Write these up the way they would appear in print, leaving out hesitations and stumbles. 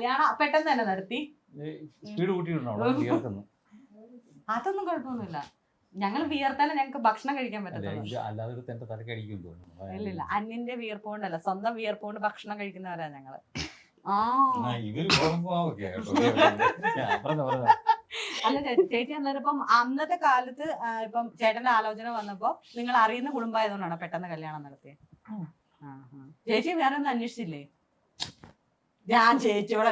കല്യാണം പെട്ടെന്ന് തന്നെ നടത്തി. സ്പീഡ് കൂട്ടിയിട്ടുണ്ടോ? അതൊന്നും കുഴപ്പമൊന്നുമില്ല. ഞങ്ങൾ വിയർത്താലും ഞങ്ങൾക്ക് ഭക്ഷണം കഴിക്കാൻ പറ്റത്തില്ല. അല്ലാതെ എന്റെ തലക്കടിക്കും തോന്നുന്നു. ഇല്ലില്ല, അന്യന്റെ വിയർപ്പോണ്ടല്ല, സ്വന്തം വിയർപ്പോണ്ട് ഭക്ഷണം കഴിക്കുന്നവരാ ഞങ്ങള്. അല്ല ചേച്ചി, അന്നേരം ഇപ്പം അന്നത്തെ കാലത്ത് ഇപ്പം ചേട്ടന്റെ ആലോചന വന്നപ്പോ നിങ്ങൾ അറിയുന്ന കുടുംബമായതുകൊണ്ടാണ് പെട്ടെന്ന് കല്യാണം നടത്തിയത്. ചേച്ചി വേറെ ഒന്നും അന്വേഷിച്ചില്ലേ? ഞാൻ ചേച്ചിയോട്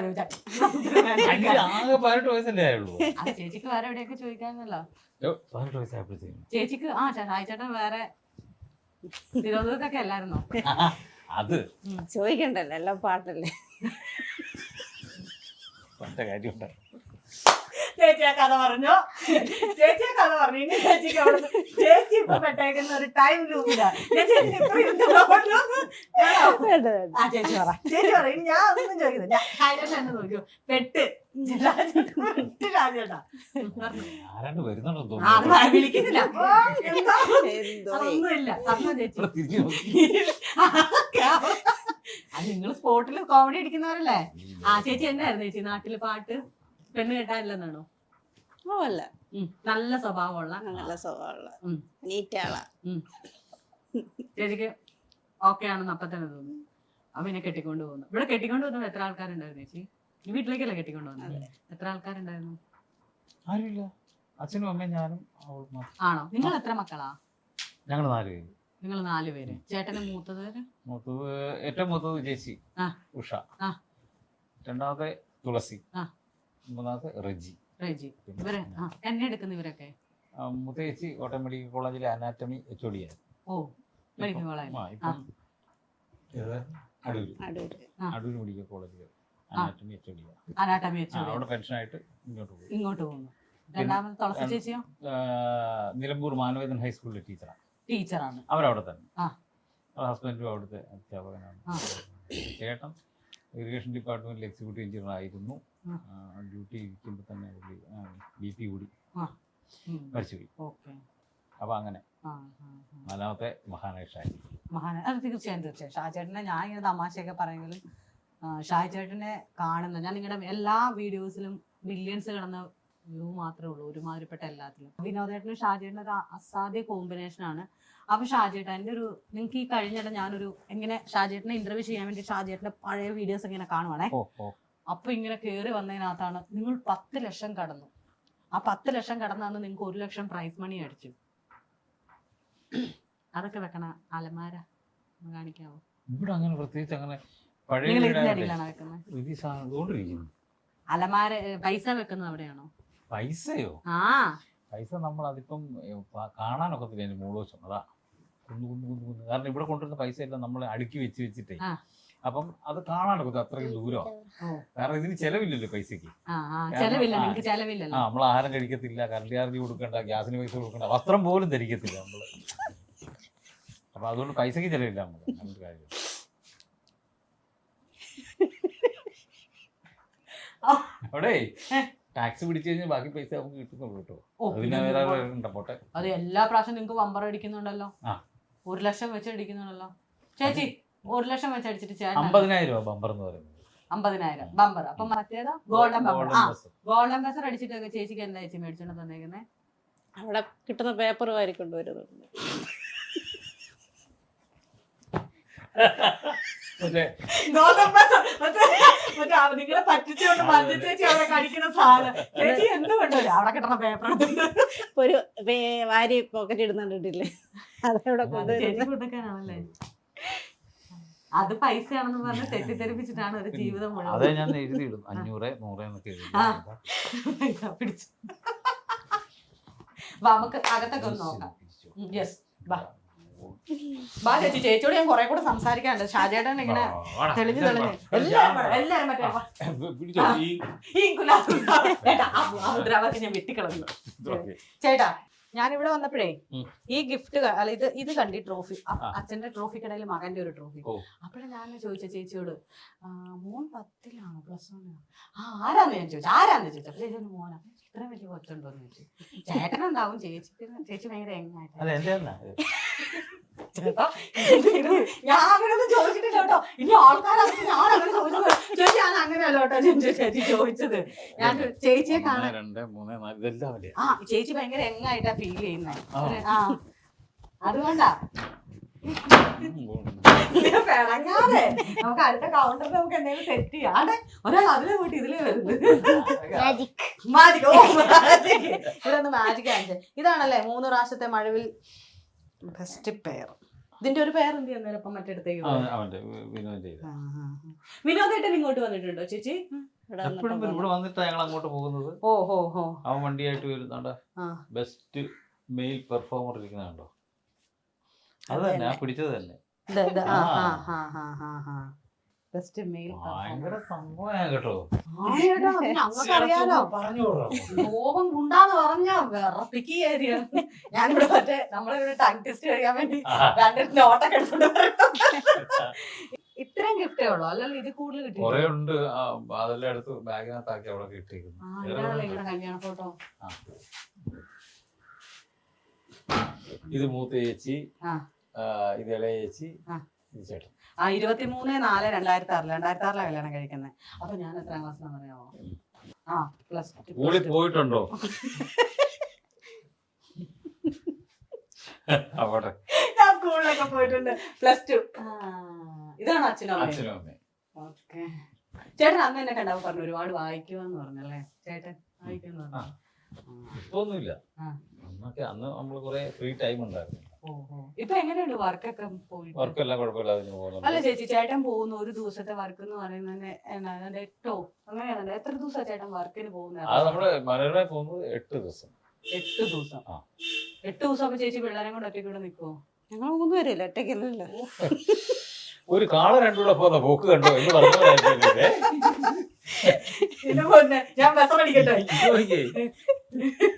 ചേച്ചിക്ക് വേറെ എവിടെയൊക്കെ ചോദിക്കാന്നല്ലോ. ചേച്ചിക്ക് ചേട്ടൻ വേറെ തിരുവനന്തപുരത്തൊക്കെ അല്ലായിരുന്നോ? അത് ചോദിക്കണ്ടല്ലോ, എല്ലാം പാട്ടല്ലേ. ചേച്ചിയെ കഥ പറഞ്ഞോ, ചേച്ചിയെ കഥ പറഞ്ഞു. ഇനി ചേച്ചിക്ക് അവിടെ ചേച്ചി ഇപ്പൊ പെട്ടേക്കുന്ന ഒരു ടൈം ലൂപ്പിലാ. ചേച്ചി പറ, ചേച്ചി പറ. ഇനി ഞാൻ ഒന്നും ചോദിക്കുന്നത്, ഞാൻ ഹൈലൈറ്റ് തന്നെ നോക്കിയോ. പെട്ട് രാജേട്ടാ വിളിക്കുന്നില്ല, അതൊന്നുമില്ല. പറഞ്ഞോ ചേച്ചി. അത് നിങ്ങൾ സ്പോട്ടിൽ കോമഡി അടിക്കുന്നവരല്ലേ? ചേച്ചി എന്നായിരുന്നു ചേച്ചി നാട്ടില് പാട്ട്? പെണ്ണ് കേട്ടാനില്ലെന്നാണോ? അല്ല, നല്ല സ്വഭാവമുള്ള നല്ല സ്വഭാവമുള്ള നീറ്റാളാ. ചേച്ചിക്ക് ഓക്കെ ആണെന്ന് അപ്പൊ തന്നെ തോന്നുന്നു. അപ്പൊ എന്നെ കെട്ടിക്കൊണ്ട് പോകുന്നു. ഇവിടെ കെട്ടിക്കൊണ്ട് പോകുന്നത് എത്ര ആൾക്കാരുണ്ടായിരുന്നു ചേച്ചി? ഈ വീട്ടിലേക്കല്ലേ കെട്ടിക്കൊണ്ട് പോകുന്നത്? എത്ര ആൾക്കാരുണ്ടായിരുന്നു? ആരുമില്ല, അച്ഛനും അമ്മയും ഞാനും. ആണോ? നിങ്ങൾ എത്ര മക്കളാ? ഞങ്ങൾ 4 പേര്. നിങ്ങൾ 4 പേര്. ചേട്ടന് മൂത്തത്? ഏറ്റവും മൂത്തത് ചേച്ചി ഉഷ, രണ്ടാമത്തെ തുളസി, മൂന്നാമത്തെ റെജി. ഇവരെ എന്നെ എടുക്കുന്ന ഇവരൊക്കെ? മൂത്ത ചേച്ചി കോട്ടയം മെഡിക്കൽ കോളേജിലെ അനാറ്റമി HOD ആയിരുന്നു. ഓ, മെഡിക്കൽ കോളേജ്. അടൂർ മെഡിക്കൽ കോളേജിൽ അനാറ്റമി HOD. അവിടെ പെൻഷനായിട്ട് ഇങ്ങോട്ട് പോകുന്നു. രണ്ടാമത് തുളസി ചേച്ചിയോ? നിലമ്പൂർ മാനവേദൻ ഹൈസ്കൂളിലെ ടീച്ചറാണ്. അവരവിടെ തന്നെ. ഹസ്ബൻഡും അവിടുത്തെ അധ്യാപകനാണ്. ചേട്ടൻ ഇറിഗേഷൻ ഡിപ്പാർട്ട്മെന്റിൽ എക്സിക്യൂട്ടീവ് എഞ്ചിനീയർ ആയിരുന്നു. ഡ്യൂട്ടി ഇരിക്കുമ്പോൾ തന്നെ BP കൂടി മരിച്ചുപോയി. അപ്പൊ അങ്ങനെ 4ാമത്തെ മഹാനായി. അത് തീർച്ചയായും ഷാജേട്ടനെ ഞാൻ ഇങ്ങനെ തമാശയൊക്കെ പറയുമെങ്കിലും ഷാജേട്ടനെ കാണുന്ന ഞാൻ നിങ്ങളുടെ എല്ലാ വീഡിയോസിലും മില്യൺസ് കിടന്ന വ്യൂ മാത്രമേ ഉള്ളൂ, ഒരുമാതിരിപ്പെട്ട എല്ലാത്തിലും. വിനോദേട്ടനും ഷാജേട്ടനും ഒരു അസാധ്യ കോമ്പിനേഷൻ ആണ്. അപ്പൊ ഷാജേട്ടൻ എൻ്റെ ഒരു നിങ്ങൾക്ക് ഈ കഴിഞ്ഞിട്ട് ഞാനൊരു ഇങ്ങനെ ഷാജേട്ടനെ ഇന്റർവ്യൂ ചെയ്യാൻ വേണ്ടി ഷാജേട്ടന്റെ പഴയ വീഡിയോസ് ഇങ്ങനെ കാണുവാണേ. അപ്പൊ ഇങ്ങനെ കയറി വന്നതിനകത്താണ് നിങ്ങൾ 10 ലക്ഷം കടന്നു. ആ 10 ലക്ഷം കടന്നാന്ന് നിങ്ങൾക്ക് 1 ലക്ഷം പ്രൈസ് മണി അടിച്ചു. അതൊക്കെ വെക്കണ അലമാര കാണിക്കാവോ? ഇവിടെ അങ്ങനെ പ്രത്യേകിച്ച് അങ്ങനെ അലമാര പൈസ വെക്കുന്നത് അവിടെയാണോ? പൈസയോ? പൈസ നമ്മൾ അതിപ്പം കാണാനൊക്കത്തില്ല. അതിന്റെ മൂളോശം അതാ കാരണം ഇവിടെ കൊണ്ടുവരുന്ന പൈസ എല്ലാം നമ്മൾ അടുക്കി വെച്ചിട്ടേ അപ്പം അത് കാണാനൊക്കത്തില്ല, അത്രയ്ക്ക് ദൂരമാണ്. കാരണം ഇതിന് ചെലവില്ലല്ലോ പൈസക്ക്. നമ്മൾ ആഹാരം കഴിക്കത്തില്ല, കറണ്ട് ചാർജ് കൊടുക്കണ്ട, ഗ്യാസിന് പൈസ കൊടുക്കണ്ട, വസ്ത്രം പോലും ധരിക്കത്തില്ല നമ്മള്. അപ്പൊ അതുകൊണ്ട് പൈസക്ക് ചെലവില്ല നമുക്ക്. അങ്ങനത്തെ കാര്യം അവിടെ ടാക്സ് പിടിച്ചു കഴിഞ്ഞാൽ ബാക്കി പൈസ നമുക്ക് കിട്ടുന്നുള്ളൂ കേട്ടോ. പോട്ടെ. അത് എല്ലാ പ്രാവശ്യം നിങ്ങൾക്ക് ബമ്പർ അടിക്കുന്നുണ്ടല്ലോ. 1 ലക്ഷം വെച്ച് അടിക്കുന്നുണ്ടല്ലോ ചേച്ചി. 1 ലക്ഷം വെച്ച് അടിച്ചിട്ട് 50,000 രൂപ ബമ്പർ എന്ന് പറയുന്നത്. 50,000 ബമ്പർ. അപ്പൊ മറ്റേതോ ഗോൾഡൻ ബമ്പർ. ഗോൾഡൻ ബസർ അടിച്ചിട്ടൊക്കെ ചേച്ചിക്ക് എന്താ ചേച്ചി മേടിച്ചോണ്ട് തന്നേക്കുന്നേ? അവിടെ കിട്ടുന്ന പേപ്പർ വാരി കൊണ്ടുവരുന്നുണ്ട്. നിങ്ങളെ പറ്റിച്ചോണ്ട് മഞ്ഞ ചേച്ചി അവിടെ കടിക്കുന്ന സാധനം ചേച്ചി എന്ത് കൊണ്ടുവരും? അവിടെ കിട്ടുന്ന പേപ്പർ ഒരു വാരി പോക്കറ്റ് ഇടുന്നുണ്ടില്ലേ, അതവിടെ കൊണ്ടുവരുന്നല്ലേ. അത് പൈസയാണെന്ന് പറഞ്ഞ് തെറ്റിദ്ധരിപ്പിച്ചിട്ടാണ് ഒരു ജീവിതം മുഴുവൻ. അതെ, ഞാൻ എഴുതിയിടും 500, 100 എന്നൊക്കെ പൈസ പിടിച്ചു. നമുക്ക് അകത്തൊക്കെ ഒന്ന് നോക്കാം. യെസ്, ചേച്ചി. ചേച്ചിയോട് ഞാൻ കുറെ കൂടെ സംസാരിക്കാനുണ്ട്. ഷാജേട്ടൻ ഇങ്ങനെ തെളിഞ്ഞു തെളിഞ്ഞ് എല്ലാരും മറ്റേ ഞാൻ വെട്ടിക്കളഞ്ഞു. ചേട്ടാ, ഞാനിവിടെ വന്നപ്പോഴേ ഈ ഗിഫ്റ്റ് അല്ല ഇത് കണ്ടി ട്രോഫി, അച്ഛന്റെ ട്രോഫിക്കിടയിൽ മകന്റെ ഒരു ട്രോഫി. അപ്പോഴേ ഞാൻ ചോദിച്ച ചേച്ചിയോട്, മോൻ 10ലാണോ +1? ആരാന്ന് ഞാൻ ചോദിച്ചു. ആരാന്ന് ചോദിച്ചു. അപ്പൊ ചേച്ചി മോനാ. ഇത്ര വലിയ കൊച്ചുണ്ടോന്ന് ചോദിച്ചു. ചേട്ടനുണ്ടാവും, ചേച്ചി ഭയങ്കര എങ്ങായിട്ട്. ചേട്ടാ ഞാൻ അങ്ങനെയൊന്നും ചോദിച്ചിട്ടില്ല കേട്ടോ. ഇനി ആൾക്കാരൊക്കെ ഞാൻ അങ്ങനെ ചോദിച്ചത് ചേച്ചി ഞാൻ അങ്ങനെയല്ല കേട്ടോ ചേച്ചി ചോദിച്ചത്. ഞാൻ ചേച്ചിയെ കാണാൻ 1 2 3 4 ഇതെല്ലാം അല്ലേ? ആ ചേച്ചി ഭയങ്കര യങ്ങായിട്ടാ ഫീൽ ചെയ്യുന്നത്. ആ അതുകൊണ്ടാ പിണങ്ങാതെ നമുക്ക് അടുത്ത കൗണ്ടറിൽ നമുക്ക് എന്തെങ്കിലും സെറ്റ് ചെയ്യാം. ആണ്ടെ ഒരാൾ അതിലെ പോയിട്ട് ഇതിലേ വരുന്നത് മാജിക്. ഓ മാജിക്, ഇവിടെ ഒന്ന് മാജിക് കാണിച്ചേ. ഇതാണല്ലേ 3 പ്രാവശ്യത്തെ മഴവിൽ ബെസ്റ്റ് പെയർ. ഇതിന്റെ ഒരു പേർ എന്ത് ചെയ്യുന്നേരം അപ്പം മറ്റെടുത്തേക്ക് വിനോദേട്ടൻ ഇങ്ങോട്ട് വന്നിട്ടുണ്ടോ ചേച്ചി? എപ്പോഴും ഇവിടെ വന്നിട്ടാ ഞങ്ങൾ അങ്ങോട്ട് പോകുന്നത്. ഓ ഹോ ഹോ അവൻ വണ്ടിയായിട്ട് വരുന്നുണ്ട്. ബെസ്റ്റ് മെയിൽ പെർഫോമർ ഇരിക്കുന്നുണ്ടോ? അത് തന്നെ ആ പിടിച്ചത് തന്നെ. ബെസ്റ്റ് മെയിൽ ഭയങ്കര സംഭവമാണ് കേട്ടോ. ഞങ്ങൾക്കറിയാലോ. കോപം ഉണ്ടാന്ന് പറഞ്ഞാ വിറപ്പിക്കുക. ഞാനിവിടെ മറ്റേ നമ്മളിവിടെ ടങ് ടെസ്റ്റ് കഴിയാൻ വേണ്ടി 2 നോട്ടൊക്കെ എടുത്തോണ്ട് ഇത്രയും ഗിഫ്റ്റേ ഉള്ളൂ അല്ലല്ലോ? ഇത് കൂടുതൽ കിട്ടി കൊറേ ഉണ്ട്. അതെല്ലാം എടുത്ത് ബാഗിനകത്താക്കി അവിടെ കിട്ടിയിരിക്കുന്നു. ഇതാണല്ലോ നിങ്ങളുടെ കല്യാണ ഫോട്ടോ. ഇത് മൂത്ത ചേച്ചി, ഇത് ഇളയ ചേച്ചി, ഇത് ചേട്ടൻ. 23/4/2006 കല്യാണം കഴിക്കുന്നത്. അപ്പൊ ഞാൻ എത്രാം ക്ലാസ്സിലാന്ന് പറയാമോ? +2. സ്കൂളിൽ പോയിട്ടുണ്ടോ? അവിടെ ഞാൻ സ്കൂളിലൊക്കെ പോയിട്ടുണ്ട്. +2. ഇതാണ് അച്ഛനും അമ്മയും. ഓക്കെ. ചേട്ടൻ അന്ന് എന്നെ കണ്ടപ്പോ പറഞ്ഞു ഒരുപാട് വായിക്കുവാന്ന് പറഞ്ഞല്ലേ? ചേട്ടൻ വായിക്കുമെന്ന് പറഞ്ഞു. ഇപ്പൊന്നുമില്ല. അന്ന് നമ്മള് കൊറേ ഫ്രീ ടൈം ഉണ്ടായിരുന്നു. ഇപ്പൊ എങ്ങനെയുണ്ട് വർക്കൊക്കെ പോയിട്ട്? വർക്കെല്ലാം കുഴപ്പമില്ലാതെ പോകുന്നു. അല്ല ചേച്ചി, ചേട്ടൻ പോകുന്ന ഒരു ദിവസത്തെ വർക്ക് എന്ന് പറയുന്നത് 8 അങ്ങനെയാണല്ലോ? എത്ര ദിവസം ചേട്ടൻ വർക്കിന് പോകുന്നത്? അത് നമ്മള് മനോരമ പോകുന്നത് 8 ദിവസം. 8 ദിവസം. 8 ദിവസം അപ്പൊ ചേച്ചി പിള്ളേരെ കൊണ്ട് ഒറ്റയ്ക്ക് ഇവിടെ നിൽക്കുവോ? ഞങ്ങൾ 3 പേരല്ലേ, ഒറ്റയ്ക്കല്ലല്ലോ. ഒരു കാള രണ്ടുകൂടെ പോകുന്ന പോക്ക് കണ്ടോ എന്ന് പറഞ്ഞേ. ഞാൻ ബസ് പഠിക്കട്ടെ.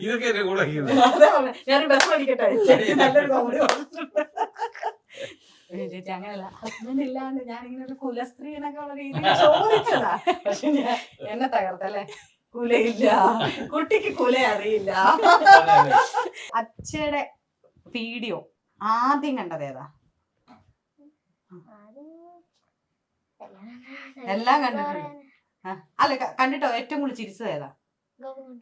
ഇതൊക്കെ എന്റെ കൂടെ ഞാനൊരു ബസ് പഠിക്കട്ടെ. നല്ലൊരു കോമഡി ചേച്ചി. അങ്ങനെയല്ല, ഹസ്ബൻഡ് ഇല്ലാണ്ട് ഞാനിങ്ങനെ ഒരു കുലസ്ത്രീ എന്നൊക്കെ ഉള്ള രീതിയിൽ ചോദിച്ചതാ. പക്ഷെ എന്നെ തകർത്തല്ലേ? കുലയില്ല, കുട്ടിക്ക് കുല അറിയില്ല. അച്ഛയുടെ വീഡിയോ ആദ്യം കണ്ടത് ഏതാ? എല്ലാം കണ്ടിട്ടുണ്ട്. അല്ല കണ്ടിട്ടോ ഏറ്റവും കൂടുതൽ ചിരിച്ചത് ഏതാ? ഗോവകുണ്ട.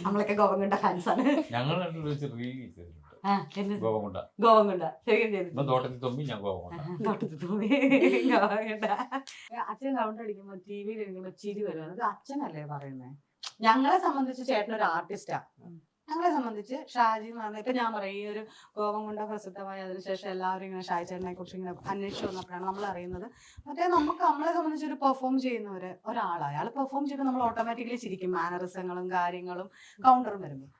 നമ്മളൊക്കെ ഗോവകുണ്ട ഫാൻസാണ്. ഞങ്ങൾ ഗോവകുണ്ട തോട്ടത്തിൽ തുമ്പി ഞാൻ ഗോവകുണ്ട. അച്ഛൻ സൗണ്ട് അടിക്കുമ്പോ ടിവിയിൽ ഇരിക്കുമ്പോ ചിരി വരും. അത് അച്ഛനല്ലേ പറയുന്നേ? ഞങ്ങളെ സംബന്ധിച്ച് ചേട്ടനൊരു ആർട്ടിസ്റ്റാ. ഞങ്ങളെ സംബന്ധിച്ച് ഷാജി എന്ന് പറഞ്ഞാൽ ഇപ്പൊ ഞാൻ പറയും, ഈ ഒരു ഗോവകുണ്ട പ്രസിദ്ധമായ അതിനുശേഷം എല്ലാവരും ഇങ്ങനെ ഷാജി ചേട്ടനെ കുറിച്ച് ഇങ്ങനെ അന്വേഷിച്ചു വന്നപ്പോഴാണ് നമ്മൾ അറിയുന്നത്. മറ്റേ നമ്മളെ സംബന്ധിച്ച് ഒരു പെർഫോം ചെയ്യുന്ന ഒരാളാണ്. അയാൾ പെർഫോം ചെയ്യുമ്പോൾ നമ്മൾ ഓട്ടോമാറ്റിക്കലി ചിരിക്കും. മാനറിസങ്ങളും കാര്യങ്ങളും കൗണ്ടറും വരുമ്പോൾ.